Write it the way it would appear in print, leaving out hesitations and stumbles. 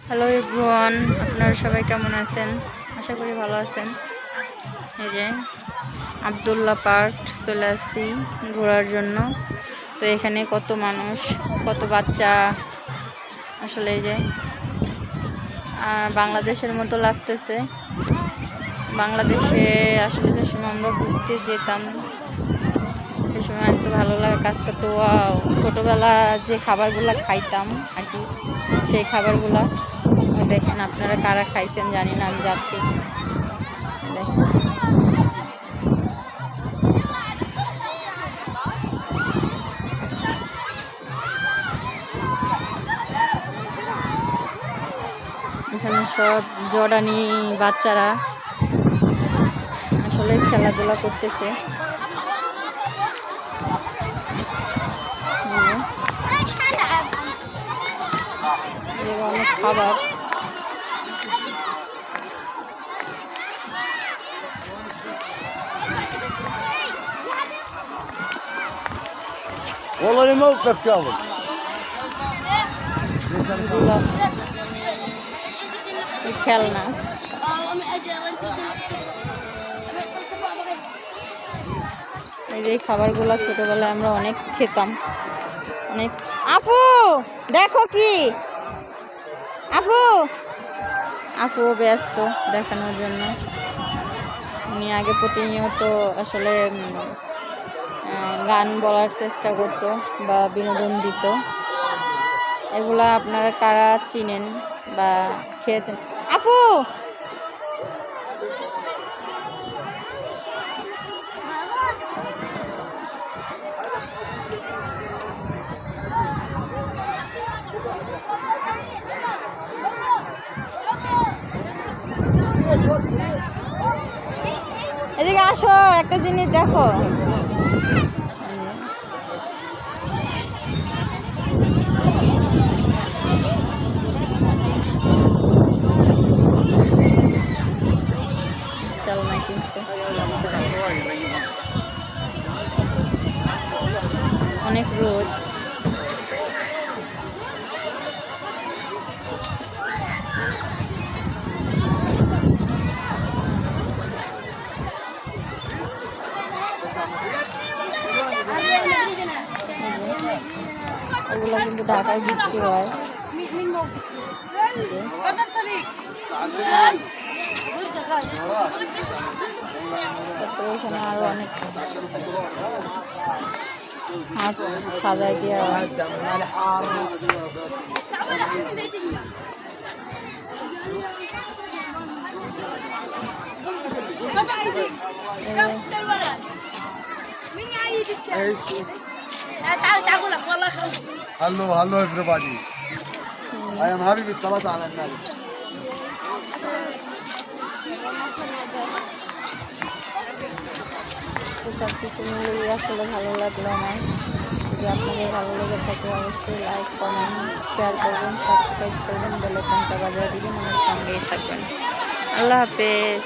Hello everyone, আপনারা সবাই কেমন আছেন? আশা করি ভালো আছেন। এই যে আব্দুল্লাহ পার্ক চলে আসছি ঘোরার জন্য। তো এখানে কত মানুষ, কত বাচ্চা, আসলে এই যে বাংলাদেশের মতো লাগতেছে। বাংলাদেশে আসলে যে সময় আমরা ঘুরতে যেতাম সে সময় এত ভালো লাগা কাজ করতো। ছোটোবেলা যে খাবারগুলো খাইতাম আর কি, সেই খাবারগুলা দেখেন। আপনারা কারা খাইছেন জানি না, আমি যাচ্ছি দেখেন। এখানে সব জর্ডানি বাচ্চারা আসলে খেলাধুলা করতেছে। অনেক খাবার, والله ما وقف كامل খেলনা। এই যে খাবারগুলা ছোটবেলায় আমরা অনেক খেতাম, অনেক। আপু দেখো কি, আপু ব্যস্ত দেখানোর জন্য। উনি আগে প্রতিনিয়ত আসলে গান বলার চেষ্টা করতো বা বিনোদন দিত। এগুলা আপনারা কারা চিনেন বা খেয়েছেন? আপু এদিকে আসো, একটা জিনিস দেখো। খেলনা কিনছে, অনেক রোদ। এগুলো কিন্তু ঢাকায় বিক্রি হয়। এখানে আরো অনেক হাঁস সাজাই দিয়ে هلو everybody. I am happy بالصلاة على النبي. সব কিছু মিলিয়ে আসলে ভালো লাগলো আমার। যদি আপনাদের ভালো লেগে থাকে অবশ্যই লাইক, কমেন্ট, শেয়ার করবেন, সাবস্ক্রাইব করবেন, বেল আইকনটা বাজিয়ে দিবেন, আমার সঙ্গেই থাকবেন। আল্লাহ হাফেজ।